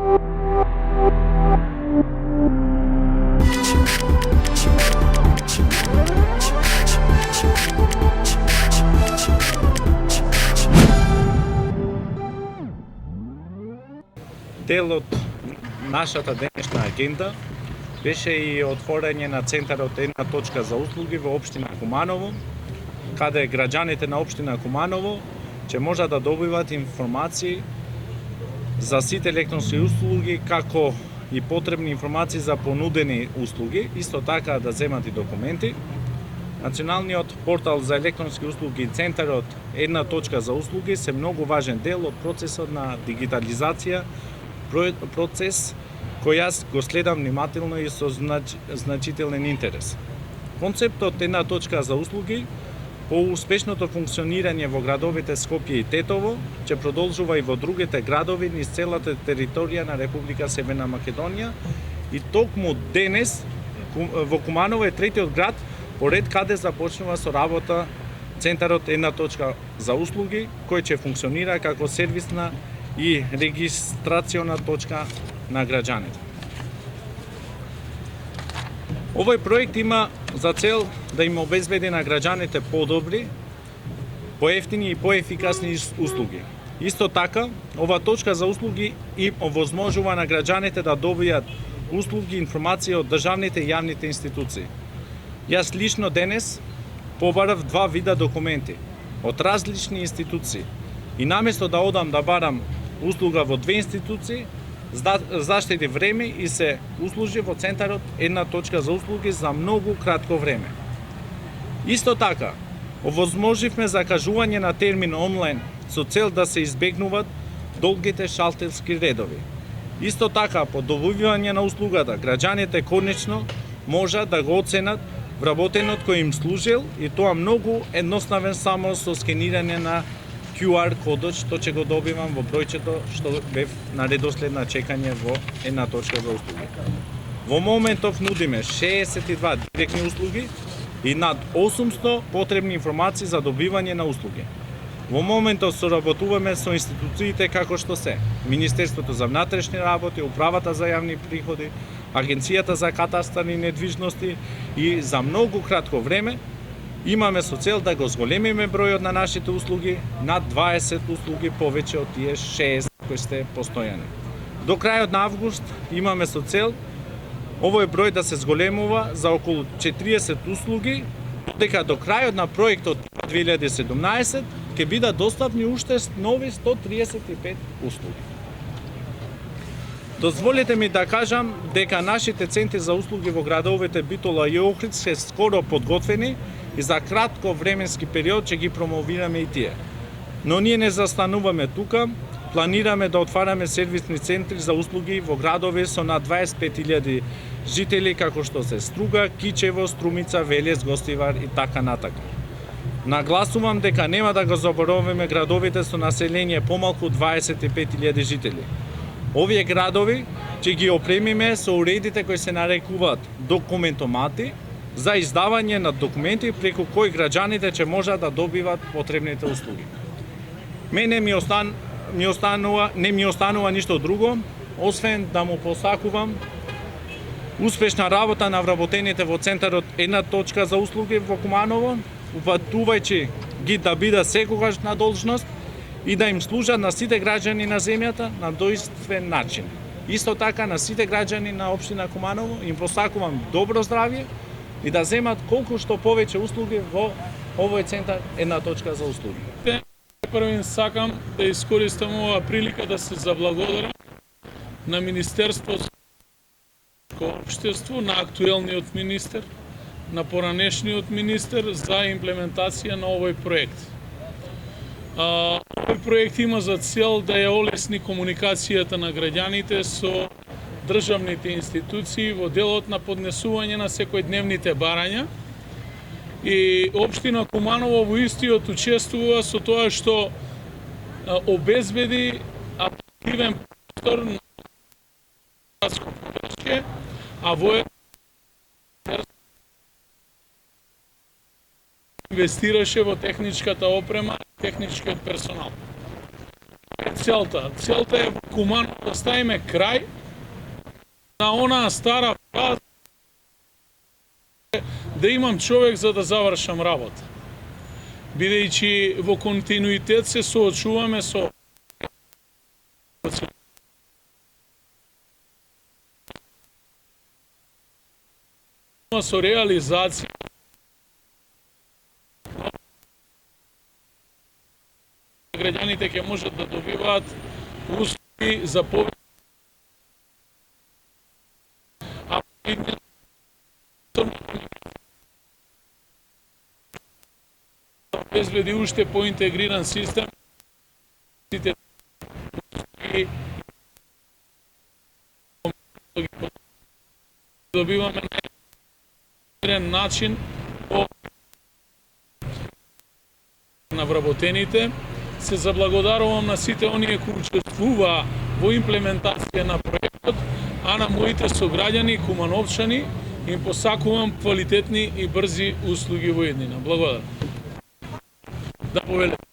Дел од нашата денешна агенда беше и отворање на центарот Една точка за услуги во општина Куманово, каде граѓаните на општина Куманово ќе можат да добиват информации за сите електронски услуги, како и потребни информации за понудени услуги, исто така да земат и документи. Националниот портал за електронски услуги и центарот Една точка за услуги се многу важен дел од процесот на дигитализација, процес кој јас го следам внимателно и со значителен интерес. Концептот Една точка за услуги по успешното функционирање во градовите Скопје и Тетово ќе продолжува и во другите градови низ целата територија на Република Северна Македонија и токму денес во Куманово е третиот град по ред каде започнува со работа центарот Една точка за услуги, кој ќе функционира како сервисна и регистрациона точка на граѓаните. Овој проект има за цел да им обезбеди на граѓаните подобри, поевтини и поефикасни услуги. Исто така, ова точка за услуги им овозможува на граѓаните да добијат услуги и информации од државните и јавните институции. Јас лично денес побарав два вида документи од различни институции и наместо да одам да барам услуга во две институции, заштеди време и се услужи во центарот Една точка за услуги за многу кратко време. Исто така, овозможивме закажување на термин онлайн со цел да се избегнуваат долгите шалтерски редови. Исто така, по добивање на услугата, граѓаните конечно можат да го оценат вработенот кој им служил и тоа многу едноставен само со скенирање на QR кодот што ќе го добивам во бројчето што бев на редослед на чекање во Една точка за услуги. Во моментов нудиме 62 директни услуги и над 800 потребни информации за добивање на услуги. Во моментов соработуваме со институциите како што се Министерството за внатрешни работи, Управата за јавни приходи, Агенцијата за катастар и недвижности и за многу кратко време имаме со цел да го зголемиме бројот на нашите услуги над 20 услуги повеќе од тие 6 кои сте постојани. До крајот на август имаме со цел овој број да се зголемува за околу 40 услуги, дека до крајот на проектот 2017 ќе бидат достапни уште нови 135 услуги. Дозволете ми да кажам дека нашите центри за услуги во градовите Битола и Охрид се скоро подготвени и за кратко временски период ќе ги промовираме и тие. Но ние не застануваме тука, планираме да отвараме сервисни центри за услуги во градови со над 25.000 жители како што се Струга, Кичево, Струмица, Велес, Гостивар и така натака. Нагласувам дека нема да го забораваме градовите со население помалку 25.000 жители. Овие градови ќе ги опремиме со уредите кои се нарекуваат документомати за издавање на документи преку кои граѓаните ќе можат да добиват потребните услуги. Мене не ми останува ништо друго, освен да му посакувам успешна работа на вработените во центарот Една точка за услуги во Куманово, упатувајќи ги да бидат секогаш на должност и да им служат на сите граѓани на земјата на достоен начин. Исто така на сите граѓани на општина Куманово им посакувам добро здравје и да земат колку што повеќе услуги во овој центар Една точка за услуги. Првен сакам да искористам оваа прилика да се заблагодарам на Министерството за општество, на актуелниот министер, на поранешниот министер за имплементација на овој проект. Овој проект има за цел да ја олесни комуникацијата на граѓаните со државните институции во делот на поднесување на секојдневните барања и општина Куманово во истиот учествува со тоа што обезбеди апликативен простор на градско подрачје, а во инвестираше во техничката опрема и техничкиот персонал. Целта е во хумано да ставиме крај на онаа стара фраза да имам човек за да завршам работа. Бидејќи во континуитет се соочуваме со реализација граѓаните ќе можат да добиваат услуги за повеќе обезбеди уште поинтегриран систем добиваме на начин на вработените. Се заблагодарувам на сите оние кои учествуваа во имплементација на проектот, а на моите сограѓани кумановчани им посакувам квалитетни и брзи услуги во иднина. Благодарам. Да повеле.